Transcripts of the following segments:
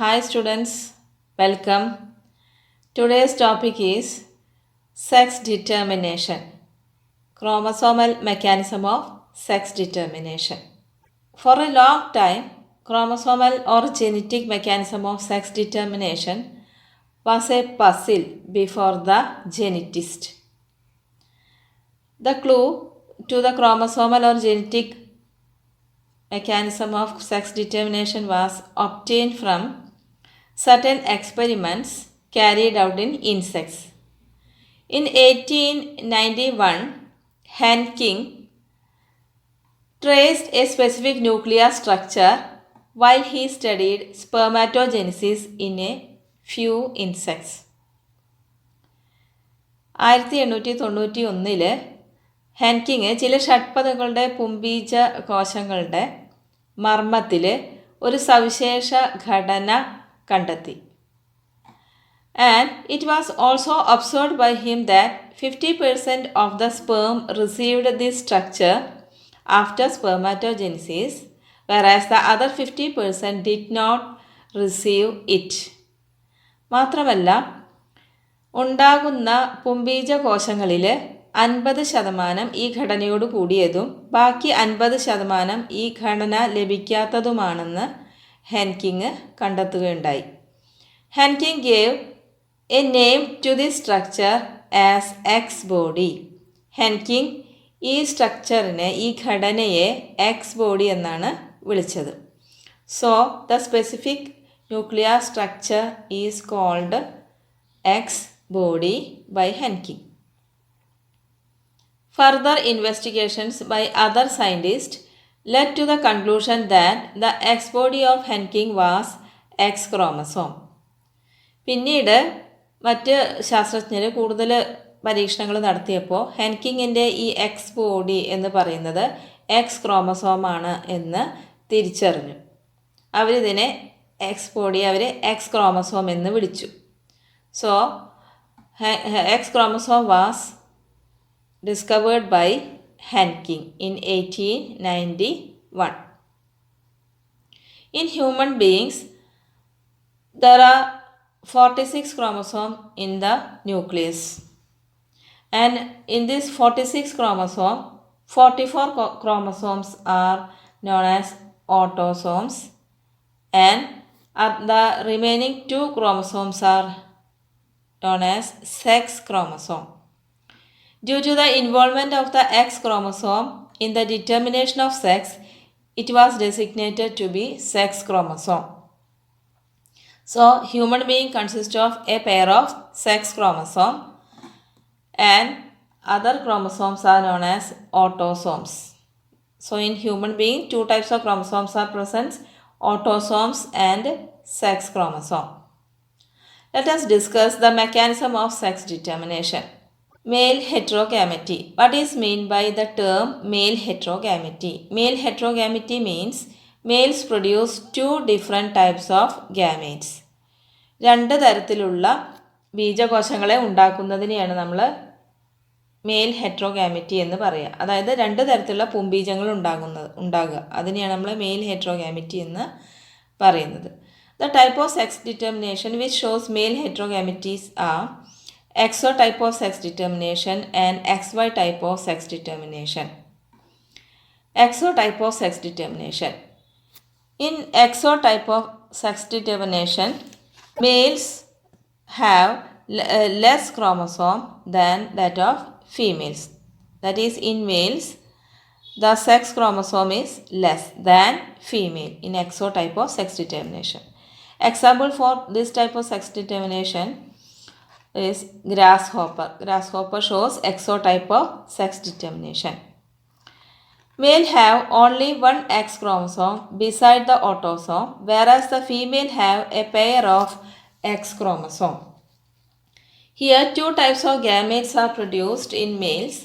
Hi students, welcome. Today's topic is sex determination, chromosomal mechanism of sex determination. For a long time, chromosomal or genetic mechanism of sex determination was a puzzle before the genetist. The clue to the chromosomal or genetic mechanism of sex determination was obtained from certain experiments carried out in insects. In 1891, Henking traced a specific nuclear structure while he studied spermatogenesis in a few insects. 1891 ഹെൻകിങ് ചില ഷഡ്പദങ്ങളുടെ പുംബീജ കോശങ്ങളുടെ മർമ്മത്തിൽ ഒരു സവിശേഷ ഘടന കണ്ടെത്തി. And it was also observed by him that 50% of the sperm received this structure after spermatogenesis, whereas the other 50% did not receive it. മാത്രമല്ല, ഉണ്ടാകുന്ന പുംബീജ കോശങ്ങളിൽ 50% ഈ ഘടനയോട് കൂടിയതും ബാക്കി 50% ഈ ഘടന ലഭിക്കാത്തതുമാണെന്ന് ഹെൻകിങ് കണ്ടെത്തുകയുണ്ടായി. ഹെൻകിങ് gave a name to this structure as X-body. ഹെൻകിങ് ഈ സ്ട്രക്ചറിനെ, ഈ ഘടനയെ X-body എന്നാണ് വിളിച്ചത്. So the specific nuclear structure is called X-body by Henking. Further investigations by other scientists led to the conclusion that the X-body of Henking was X chromosome. പിന്നീട് മറ്റ് ശാസ്ത്രജ്ഞർ കൂടുതൽ പരീക്ഷണങ്ങൾ നടത്തിയപ്പോൾ ഹെൻകിങ്ങിൻ്റെ ഈ എക്സ് ബോഡി എന്ന് പറയുന്നത് എക്സ് ക്രോമസോമാണ് എന്ന് തിരിച്ചറിഞ്ഞു. അവരിതിനെ എക്സ് ബോഡി എക്സ് ക്രോമസോം എന്ന് വിളിച്ചു. So X chromosome was discovered by Henking in 1891. In human beings, there are 46 chromosomes in the nucleus. And in this 46 chromosome, 44 chromosomes are known as autosomes, and the remaining 2 chromosomes are known as sex chromosome. Due to the involvement of the X chromosome in the determination of sex, it was designated to be sex chromosome. So, human being consists of a pair of sex chromosome and other chromosomes are known as autosomes. So, in human being, 2 types of chromosomes are present, autosomes and sex chromosome. Let us discuss the mechanism of sex determination. Male heterogamety. What is meant by the term male heterogamety? Male heterogamety means males produce 2 different types of gametes. 2 തരത്തിലുള്ള ബീജകോശങ്ങളെ ഉണ്ടാക്കുന്നതിനെയാണ് നമ്മൾ mail ഹെട്രോഗാമിറ്റി എന്ന് പറയുക. അതായത് 2 തരത്തിലുള്ള പുംബീജങ്ങൾ ഉണ്ടാകുക, അതിനെയാണ് നമ്മൾ mail ഹെട്രോഗാമിറ്റി എന്ന് പറയുന്നത്. The type of sex determination which shows male heterogamities are XO type of sex determination and XY type of sex determination. XO type of sex determination. In XO type of sex determination, males have less chromosome than that of females. That is, in males, the sex chromosome is less than female in XO type of sex determination. Example for this type of sex determination is grasshopper. Grasshopper shows XO type of sex determination. Male have only 1 X chromosome beside the autosome, whereas the female have a pair of X chromosome. Here 2 types of gametes are produced in males,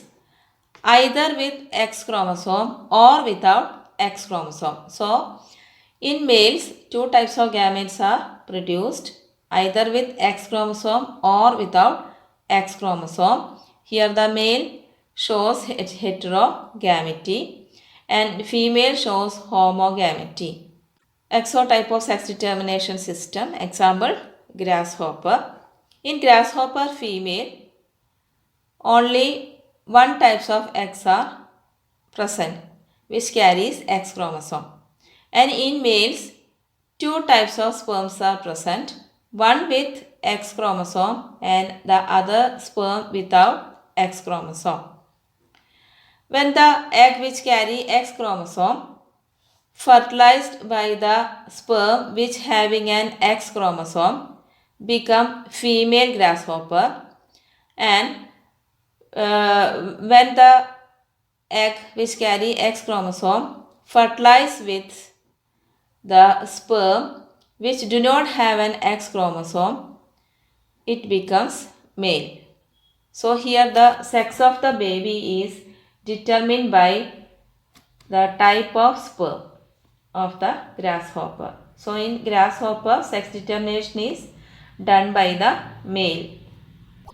either with X chromosome or without X chromosome. So, in males, 2 types of gametes are produced, either with X chromosome or without X chromosome. Here the male shows heterogamety and female shows homogamety. exotype of sex determination system. Example, grasshopper. In grasshopper female, only one types of eggs are present which carries X chromosome. And in males, two types of sperms are present, one with X chromosome and the other sperm without X chromosome. When the egg which carry X chromosome fertilized by the sperm which having an X chromosome become female grasshopper, and when the egg which carry X chromosome fertilize with the sperm which do not have an X chromosome, it becomes male. So here the sex of the baby is determined by the type of sperm of the grasshopper. So in grasshopper, sex determination is done by the male.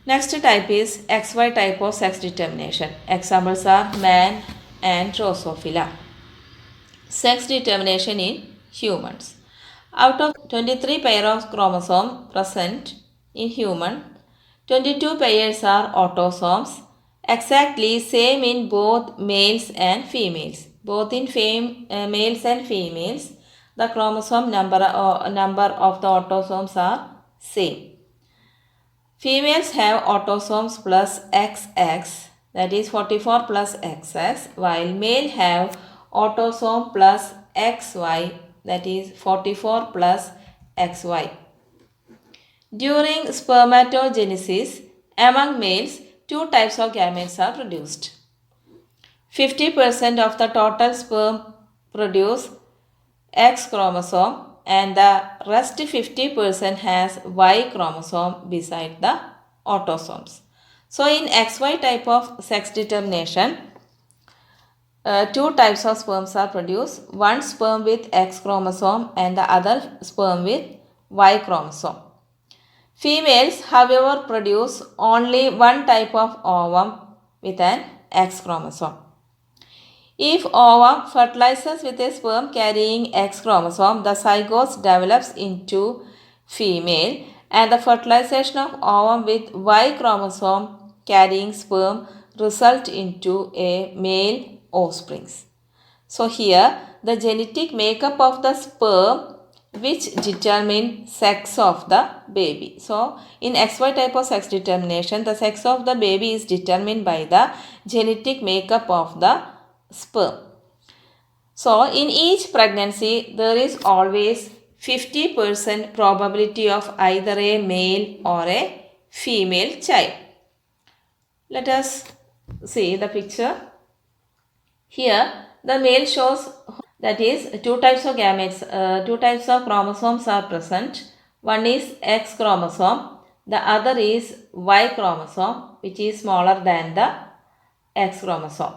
Next type is XY type of sex determination. Examples are man and Drosophila. Sex determination in humans. Out of 23 pair of chromosomes present in human, 22 pairs are autosomes, exactly same in both males and females. Both in males and females, the chromosome number of the autosomes are same. Females have autosomes plus XX, that is 44 plus XX, while male have autosome plus XY, that is 44 plus XY. During spermatogenesis, among males, two types of gametes are produced. 50% of the total sperm produce X chromosome and the rest 50% has Y chromosome beside the autosomes. So in XY type of sex determination, two types of sperms are produced, one sperm with X chromosome and the other sperm with Y chromosome. Females, however, produce only one type of ovum with an X chromosome. If ovum fertilizes with a sperm carrying X chromosome, the zygote develops into female and the fertilization of ovum with Y chromosome carrying sperm result into a male offsprings. So here the genetic makeup of the sperm which determine sex of the baby. So in XY type of sex determination, the sex of the baby is determined by the genetic makeup of the sperm. So in each pregnancy there is always 50% probability of either a male or a female child. Let us see the picture. Here the male shows, that is two types of gametes, two types of chromosomes are present. One is X chromosome, the other is Y chromosome which is smaller than the X chromosome.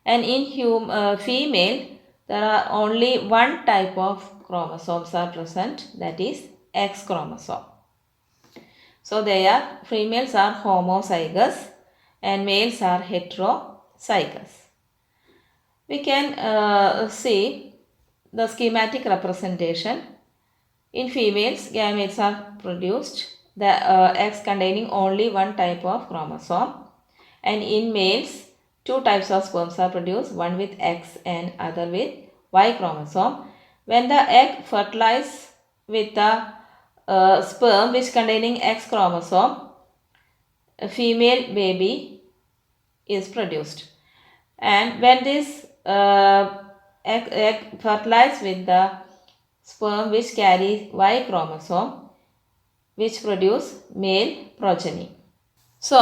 And in female, there are only one type of chromosomes are present, that is X chromosome. So females are homozygous and males are heterozygous. We can see the schematic representation. In females, gametes are produced, the X containing only one type of chromosome, and in males, two types of sperms are produced, one with X and other with Y chromosome. When the egg fertilizes with the sperm which containing X chromosome, a female baby is produced. And when this egg fertilized with the sperm which carries Y chromosome, which produce male progeny. So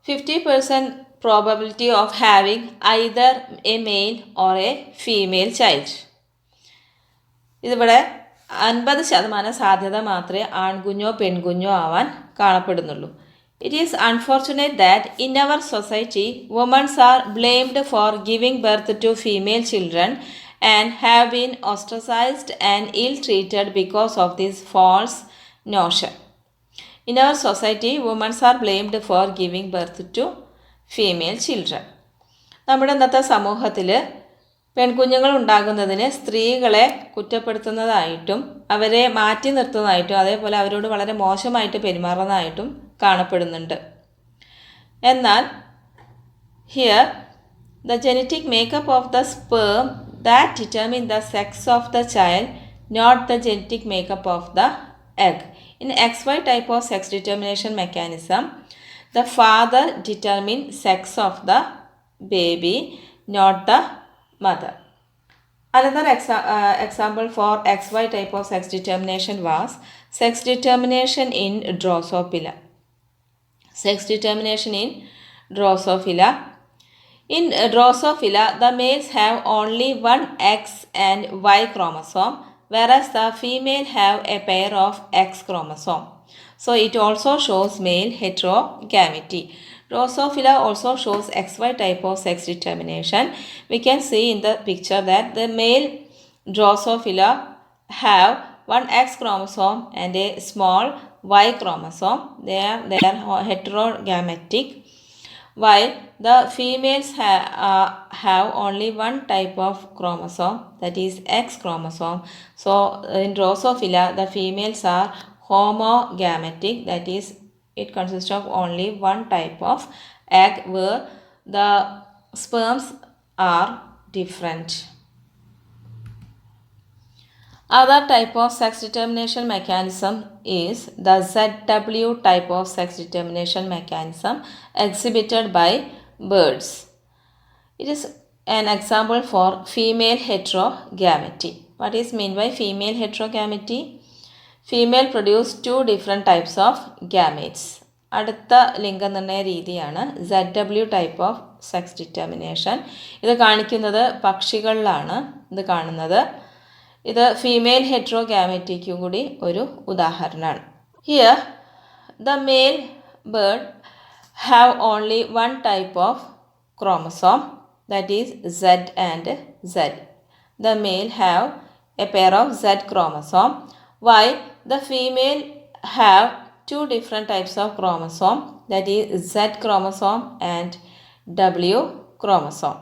50% probability of having either a male or a female child. ഇതിവിടെ 50% സാധ്യത മാത്രമേ ആൺകുഞ്ഞോ പെൺകുഞ്ഞോ ആവാൻ കാണപ്പെടുന്നുള്ളൂ. It is unfortunate that in our society, women are blamed for giving birth to female children and have been ostracized and ill-treated because of this false notion. In our society, women are blamed for giving birth to female children. നമ്മുടെ ഇന്നത്തെ സമൂഹത്തിൽ പെൺകുഞ്ഞുങ്ങൾ ഉണ്ടാകുന്നതിന് സ്ത്രീകളെ കുറ്റപ്പെടുത്തുന്നതായിട്ടും അവരെ മാറ്റി നിർത്തുന്നതായിട്ടും അതേപോലെ അവരോട് വളരെ മോശമായിട്ട് പെരുമാറുന്നതായിട്ടും കാണപ്പെടുന്നുണ്ട്. എന്നാൽ here the genetic makeup of the sperm that determine the sex of the child, not the genetic makeup of the egg. In XY type of sex determination mechanism, the father determines sex of the baby, not the mother. Another example for XY type of sex determination was sex determination in Drosophila. Sex determination in Drosophila. In Drosophila, the males have only one X and Y chromosome, whereas the female have a pair of X chromosome. So it also shows male heterogamity. Drosophila also shows XY type of sex determination. We can see in the picture that the male Drosophila have one X chromosome and a small Y chromosome. They are heterogametic, while the females have only one type of chromosome, that is X chromosome. So in Drosophila, the females are homogametic, that is it consists of only one type of egg where the sperms are different. Other type of sex determination mechanism is the ZW type of sex determination mechanism exhibited by birds. It is an example for female heterogamety. What is meant by female heterogamety? Female produce two different types of gametes. അടുത്ത ലിംഗനിർണ്ണയ രീതിയാണ് ZW type of sex determination. ഇത് കാണിക്കുന്നത് പക്ഷികളിലാണ് ഇത് കാണുന്നത്. ഇത് female ഹെട്രോഗാമെറ്റിക്കും കൂടി ഒരു ഉദാഹരണമാണ്. Here the mail bird have only one type of chromosome, that is Z and Z. The male have a pair of Z chromosome, while the female have two different types of chromosome, that is Z chromosome and W chromosome.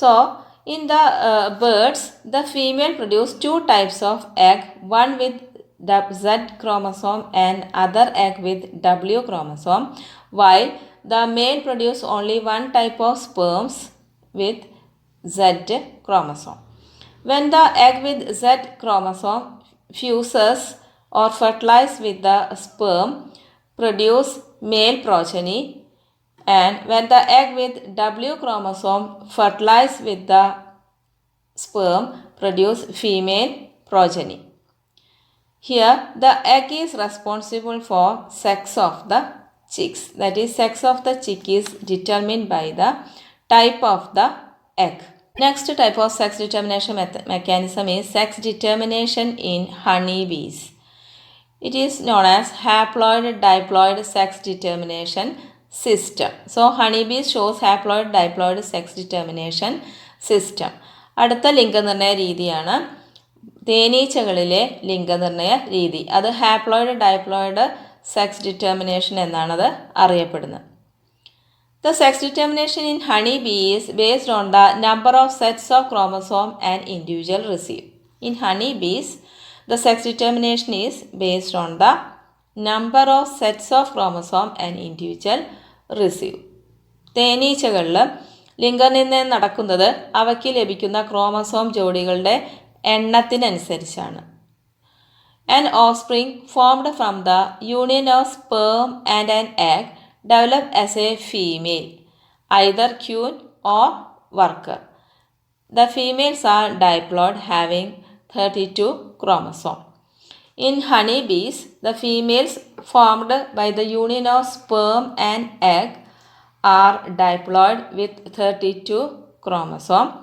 So in the birds, the female produce two types of egg, one with Z chromosome and other egg with W chromosome, while the male produce only one type of sperms with Z chromosome. When the egg with Z chromosome fuses or fertilizes with the sperm, produce male progeny, and when the egg with W chromosome fertilizes with the sperm, produce female progeny. Here the egg is responsible for sex of the chicks, that is sex of the chick is determined by the type of the egg. Next type of sex determination mechanism is sex determination in honeybees. It is known as haploid diploid sex determination system. So honeybees shows haploid diploid sex determination system. അടുത്ത ലിംഗനിർണ്ണയ രീതിയാണ് തേനീച്ചകളിലെ ലിംഗനിർണ്ണയ രീതി. അത് haploid ഡൈപ്ലോയിഡ് sex determination എന്നാണത് അറിയപ്പെടുന്നത്. The sex determination in honeybee is based on the number of sets of chromosome an individual receive. In honeybees, the sex determination is based on the number of sets of chromosome an individual receive. തേനീച്ചകളിൽ ലിംഗനിർണ്ണയം നടക്കുന്നത് അവയ്ക്ക് ലഭിക്കുന്ന chromosome ജോഡികളുടെ എണ്ണത്തിനനുസരിച്ചാണ്. An offspring formed from the union of sperm and an egg develop as a female, either queen or worker. The females are diploid having 32 chromosomes. In honeybees, the females formed by the union of sperm and egg are diploid with 32 chromosomes.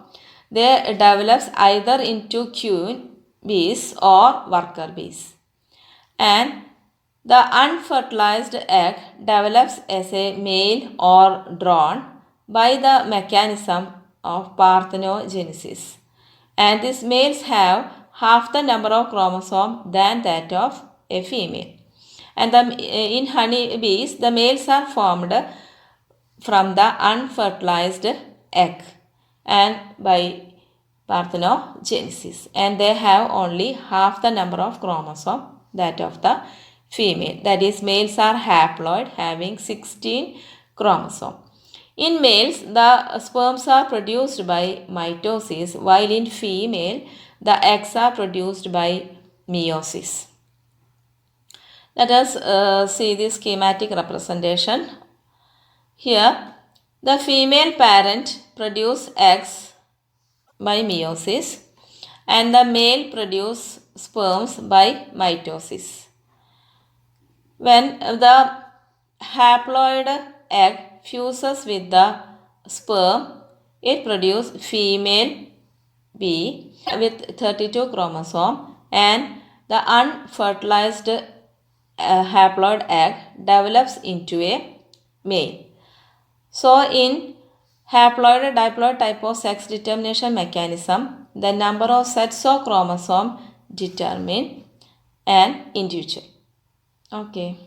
They develop either into queen bees or worker bees. And the unfertilized egg develops as a male or drone by the mechanism of parthenogenesis. And these males have half the number of chromosomes than that of a female. And in honeybees, the males are formed from the unfertilized egg. And by parthenogenesis, and they have only half the number of chromosomes that of the female. That is, males are haploid having 16 chromosomes. In males, the sperms are produced by mitosis, while in female, the eggs are produced by meiosis. Let us see the schematic representation. Here, the female parent produces eggs by meiosis and the male produces sperms by mitosis. When the haploid egg fuses with the sperm, it produces female B with 32 chromosomes, and the unfertilized haploid egg develops into a male. So, in haploid diploid type of sex determination mechanism, the number of sets of chromosome determine an individual. Okay.